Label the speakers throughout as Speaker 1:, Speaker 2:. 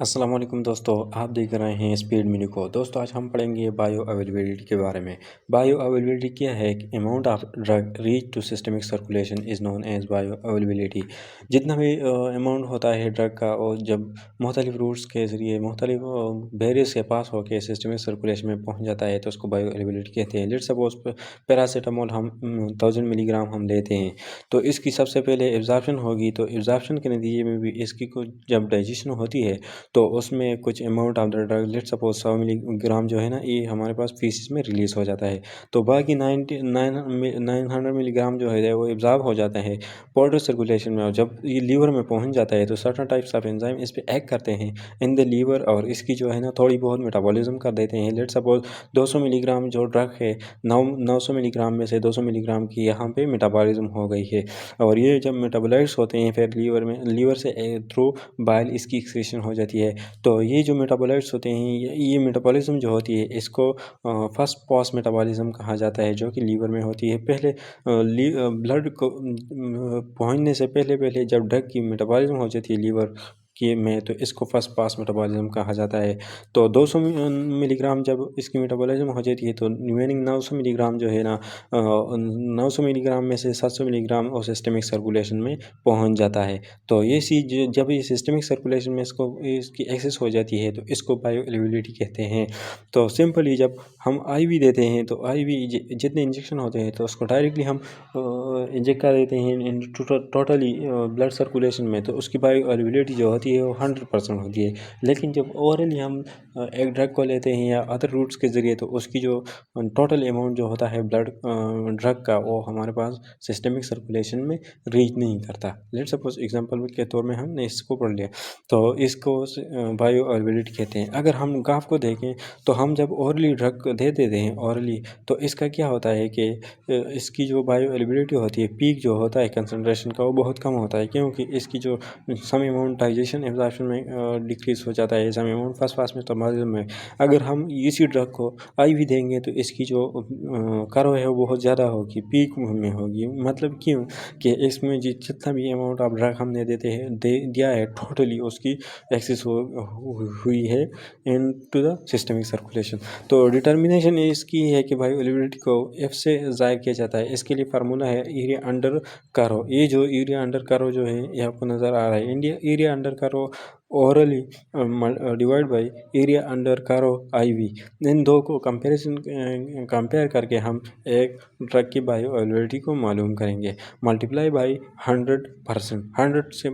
Speaker 1: अस्सलाम वालेकुम दोस्तों, आप देख रहे हैं स्पीड मिनी को। दोस्तों आज हम पढ़ेंगे बायो अवेलेबिलिटी के बारे में। बायो अवेलेबिलिटी क्या है? Amount of drug reach to systemic circulation is known as bioavailability. जितना भी अमाउंट होता है ड्रग का, और जब मुख्तलिफ रूट्स के ज़रिए मुख्तलिफ बैरियर्स के पास होकर सिस्टमिक सर्कुलेशन में पहुँच जाता है तो उसको बायो अवेलेबिलिटी कहते हैं। लेट्स सपोज पैरासीटामोल हम 1000 मिलीग्राम हम लेते हैं, तो इसकी सबसे पहले एब्जॉर्प्शन होगी। तो एब्जॉर्प्शन के नतीजे में भी इसकी कुछ जब डाइजेशन होती है तो उसमें कुछ amount of the drug, let suppose 100 milligram जो है ना, ये हमारे पास फीसिस में रिलीज़ हो जाता है। तो बाकी 900 मिलीग्राम जो है वो एब्जॉर्ब हो जाता है पोर्टल सर्कुलेशन में, और जब ये लीवर में पहुंच जाता है तो सर्टन टाइप्स ऑफ एंजाइम इस पर एक्ट करते हैं इन द लीवर, और इसकी जो है ना थोड़ी बहुत मेटाबॉलिज्म कर देते हैं। लेट सपोज 200 मिलीग्राम जो ड्रग है, 900 मिलीग्राम में से 200 मिलीग्राम की यहाँ पे मेटाबॉलिज्म हो गई है, और ये जब मेटाबोलाइट्स होते हैं फिर लीवर से थ्रू बाइल इसकी एक्सक्रीशन हो जाती है। तो ये जो मेटाबोलाइट्स होते हैं, ये मेटाबॉलिज्म जो होती है इसको फर्स्ट पास मेटाबॉलिज्म कहा जाता है, जो कि लीवर में होती है। पहले ब्लड को पहुंचने से पहले पहले जब ड्रग की मेटाबॉलिज्म हो जाती है लीवर की में, तो इसको फर्स्ट पास मेटाबॉलिज्म कहा जाता है। तो 200 मिलीग्राम जब इसकी मेटाबॉलिज्म हो जाती है तो रिमेनिंग 900 मिलीग्राम जो है ना, 900 मिलीग्राम में से 700 मिलीग्राम और सिस्टमिक सर्कुलेशन में पहुंच जाता है। तो ये चीज़ जब ये सिस्टमिक सर्कुलेशन में इसकी एक्सेस हो जाती है तो इसको बायो अवेलेबिलिटी कहते हैं। तो सिंपली जब हम आईवी देते हैं तो आईवी जितने इंजेक्शन होते हैं तो उसको डायरेक्टली हम इंजेक्ट कर देते हैं इन टोटली ब्लड सर्कुलेशन में, तो उसकी बायो अवेलेबिलिटी जो होती है वो 100% होती है। लेकिन जब ओरली हम एक ड्रग को लेते हैं या अदर रूट्स के ज़रिए, तो उसकी जो टोटल अमाउंट जो होता है ब्लड ड्रग का, वो हमारे पास सिस्टमिक सर्कुलेशन में रीच नहीं करता। लेट सपोज एग्जांपल के तौर में हमने इसको पढ़ लिया, तो इसको बायो अवेलेबिलिटी कहते हैं। अगर हम ग्राफ को देखें तो हम जब ओरली ड्रग दे देते हैं ओरली, तो इसका क्या होता है कि इसकी जो बायो अवेलेबिलिटी होती है, पीक जो होता है कंसनट्रेशन का, वो बहुत कम होता है, क्योंकि इसकी जो सम अमाउंट डाइजेशन एब्जॉर्प्शन में डिक्रीज हो जाता है, some amount first pass metabolism में। अगर हम इसी ड्रग को आईवी देंगे तो इसकी जो कर्व है वो बहुत ज़्यादा होगी, पीक में होगी। मतलब क्यों कि इसमें जितना भी अमाउंट ऑफ ड्रग हमने दिया है टोटली उसकी एक्सेस हुई है इन टू द सिस्टमिक सर्कुलेशन। तो डिटर्मिनेशन इसकी है कि बायो अवेलेबिलिटी को एफ से ज़ाहिर किया जाता है। इसके लिए फार्मूला है एरिया अंडर कर्व। ये जो एरिया अंडर कर्व जो है ये आपको नज़र आ रहा है, India area under curve orally divide by area under curve IV. इन दो को कंपेयर करके हम एक ड्रग की बायो अवेलेबिलिटी को मालूम करेंगे। मल्टीप्लाई बाई 100%, 100 से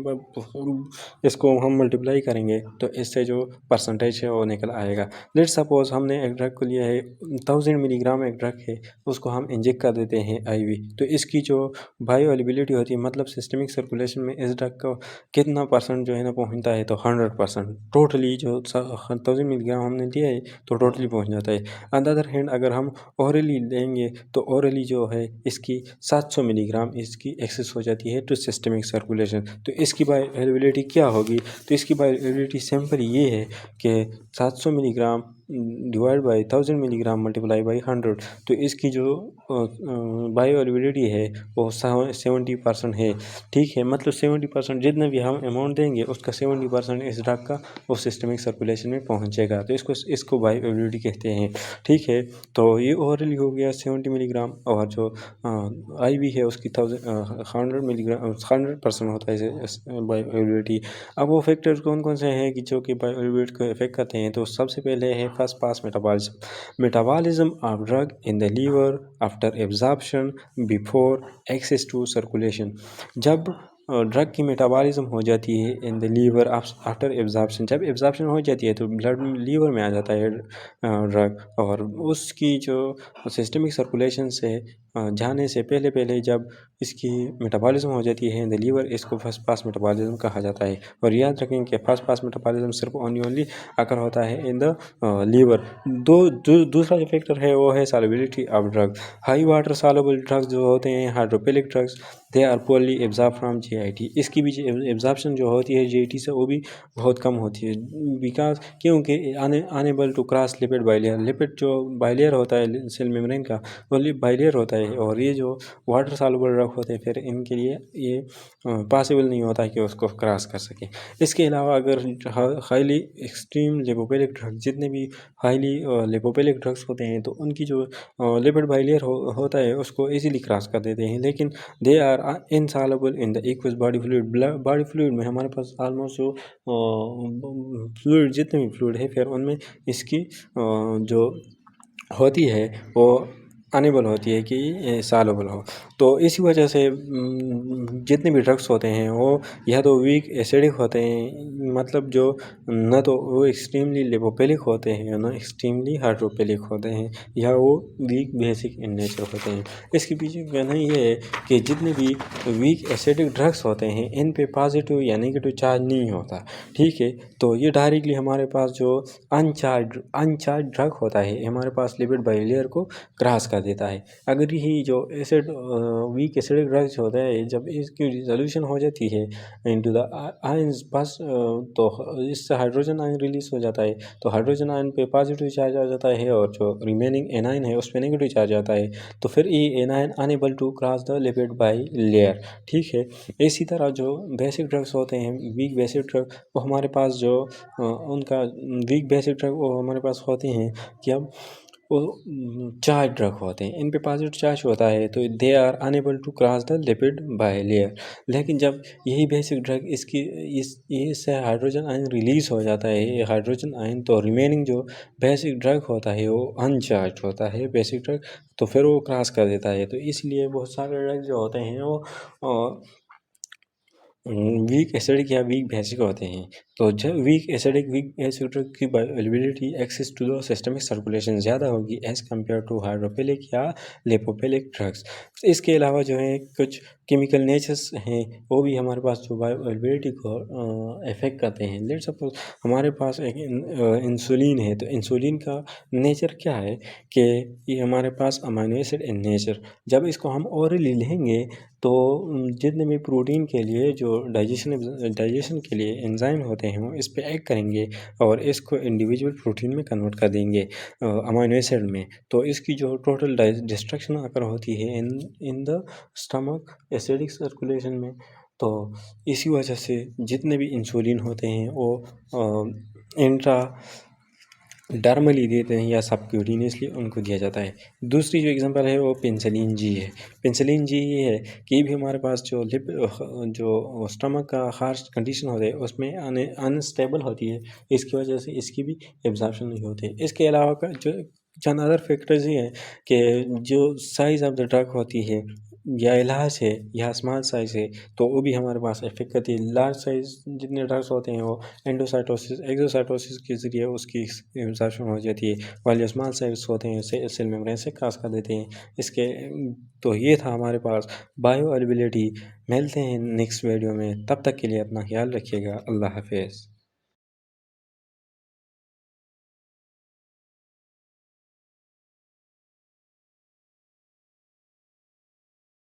Speaker 1: इसको हम मल्टीप्लाई करेंगे तो इससे जो परसेंटेज है वो निकल आएगा। लेट सपोज हमने एक ड्रग को लिया है, 1000 मिलीग्राम एक ड्रग है, उसको हम इंजेक्ट कर देते हैं आईवी, तो इसकी जो बायो अवेलेबिलिटी होती है, मतलब सिस्टमिक सर्कुलेशन में इस ड्रग का कितना परसेंट जो है ना पहुंचता है, तो 100% टोटली जो 1000 मिलीग्राम हमने दिया है तो टोटली पहुंच जाता है। ऑन द अदर हैंड अगर हम ओरली लेंगे तो ओरली जो है इसकी 700 मिलीग्राम इसकी एक्सेस हो जाती है टू सिस्टमिक सर्कुलेशन। तो इसकी बायो अवेलेबिलिटी क्या होगी? तो इसकी बायो अवेलेबिलिटी सिंपल ये है कि 700 milligram divide by 1000 milligram multiply by 100, तो इसकी जो बायो अवेलेबिलिटी है वो 70% है। ठीक है, मतलब 70% जितना भी हम अमाउंट देंगे उसका 70% इस ड्रग का वो सिस्टमिक सर्कुलेशन में पहुंचेगा, तो इसको बायो अवेलेबिलिटी कहते हैं। ठीक है, तो ये ओरली हो गया 70 मिलीग्राम, और जो आईवी है उसकी 100 मिलीग्राम 100% होता है बायो अवेलेबिलिटी। अब वो फैक्टर्स कौन कौन से हैं कि जो कि बायो अवेलेबिलिटी को इफेक्ट करते हैं? तो सबसे पहले है first pass metabolism of drug in the liver after absorption before access to circulation. जब ड्रग की मेटाबॉलिज्म हो जाती है in the liver after absorption, जब एब्जॉर्प्शन हो जाती है तो ब्लड लीवर में आ जाता है ड्रग, और उसकी जो सिस्टमिक सर्कुलेशन से जाने से पहले पहले जब इसकी मेटाबॉलिज्म हो जाती है इन द लीवर, इसको फर्स्ट पास मेटाबॉलिज्म कहा जाता है। और याद रखें कि फर्स्ट पास मेटाबॉलिज्म सिर्फ ओनली अकर होता है इन द लीवर। दूसरा जो फैक्टर है वो है solubility of drug. High water soluble drugs जो होते हैं, hydrophilic drugs, they are poorly absorb from GIT. इसकी भी एब्जॉर्प्शन जो होती है जीआईटी से वो भी बहुत कम होती है, बिकॉज क्योंकि unable to cross lipid bilayer. Lipid जो बाइलेयर होता है सेल मेम्ब्रेन का, वो बाइलेयर होता है, है और ये जो वाटर सॉल्युबल ड्रग होते हैं फिर इनके लिए ये पॉसिबल नहीं होता कि उसको क्रॉस कर सके। इसके अलावा अगर हाईली एक्सट्रीम लिपोफिलिक ड्रग, जितने भी हाईली लिपोफिलिक ड्रग्स होते हैं तो उनकी जो लिपिड बाइलेयर होता है उसको इजीली क्रॉस कर देते हैं, लेकिन they are insoluble in the aqueous body fluid. Body fluid में हमारे पास ऑलमोस्ट जो फ्लूइड, जितने भी फ्लूइड है फिर उनमें इसकी जो होती है वो अनेबल होती है कि सॉल्युबल हो। तो इसी वजह से जितने भी ड्रग्स होते हैं वो या तो वीक एसिडिक होते हैं, मतलब जो न तो वो एक्सट्रीमली लिपोफिलिक होते हैं न एक्सट्रीमली हाइड्रोफिलिक होते हैं, या वो वीक बेसिक इन नेचर होते हैं। इसके पीछे कहना ये है कि जितने भी वीक एसिडिक ड्रग्स होते हैं इन पे पॉजिटिव या नेगेटिव चार्ज नहीं होता, ठीक है। तो ये डायरेक्टली हमारे पास जो अनचार्ज ड्रग होता है हमारे पास लिपिड बाइलेयर को क्रॉस कर देता है। अगर ही जो एसिड वीक एसिडिक ड्रग्स होता है जब इसकी रिजोल्यूशन हो जाती है इनटू द आयंस बस तो इससे हाइड्रोजन आयन रिलीज हो जाता है, तो हाइड्रोजन आयन पे पॉजिटिव चार्ज आ जाता है और जो रिमेनिंग एनायन है उस पर नेगेटिव चार्ज आता है, तो फिर ये anion unable to cross the lipid bilayer, ठीक है। इसी तरह जो बेसिक ड्रग्स होते हैं वीक बेसिक ड्रग, वो हमारे पास जो उनका वीक बेसिक ड्रग वो हमारे पास होते हैं कि अब वो चार्ज ड्रग होते हैं, इन पे पॉजिटिव चार्ज होता है तो they are unable to cross the lipid bilayer. लेकिन जब यही बेसिक ड्रग इससे हाइड्रोजन आयन रिलीज हो जाता है ये हाइड्रोजन आयन, तो रिमेनिंग जो बेसिक ड्रग होता है वो अनचार्ज होता है बेसिक ड्रग, तो फिर वो क्रॉस कर देता है। तो इसलिए बहुत सारे ड्रग जो होते हैं वो वीक एसिडिक या वीक बेसिक होते हैं। तो जब वीक बेसिक ड्रग की bioavailability access to the systemic circulation ज़्यादा होगी एज़ कम्पेयर टू हाइड्रोफिलिक या लिपोफिलिक ड्रग्स। इसके अलावा जो है कुछ केमिकल नेचर्स हैं वो भी हमारे पास जो बायोअवेलेबिलिटी को अफेक्ट करते हैं। लेट्स सपोज हमारे पास एक इंसुलिन है, तो इंसुलिन का नेचर क्या है कि ये हमारे पास अमीनो एसिड इन नेचर, जब इसको हम ओरली लेंगे तो जितने भी प्रोटीन के लिए जो डाइजेशन के लिए एंजाइम होते हैं वो इस पे एक्ट करेंगे और इसको इंडिविजुअल प्रोटीन में कन्वर्ट कर देंगे अमीनो एसिड में। तो इसकी जो टोटल डिस्ट्रक्शन अगर होती है in the stomach acidic circulation में, तो इसी वजह से जितने भी इंसुलिन होते हैं वो इंट्रा डर्मली देते हैं या सबक्यूटेनियसली उनको दिया जाता है। दूसरी जो एग्जांपल है वो पेनिसिलिन जी है। पेनिसिलिन जी ये है कि भी हमारे पास जो स्टमक का हार्श कंडीशन होता है उसमें अनस्टेबल होती है, इसकी वजह से इसकी भी एब्जॉर्प्शन नहीं होती। इसके अलावा जो चंद अदर फैक्टर्स ये हैं कि जो साइज़ ऑफ द ड्रग होती है या इलाज है या स्मॉल साइज़ है तो वो भी हमारे पास इफेक्ट करती है। लार्ज साइज़ जितने ड्रग्स होते हैं वो एंडोसाइटोसिस एक्सोसाइटोसिस के ज़रिए उसकी एब्जॉर्प्शन हो जाती है, वाले जो स्मॉल साइज़ होते हैं उसे सेल मेम्ब्रेन से क्रॉस कर देते हैं। इसके तो ये था हमारे पास बायोअवेलेबिलिटी। मिलते हैं नेक्स्ट वीडियो में, तब तक के लिए अपना ख्याल रखिएगा। अल्लाह हाफिज़।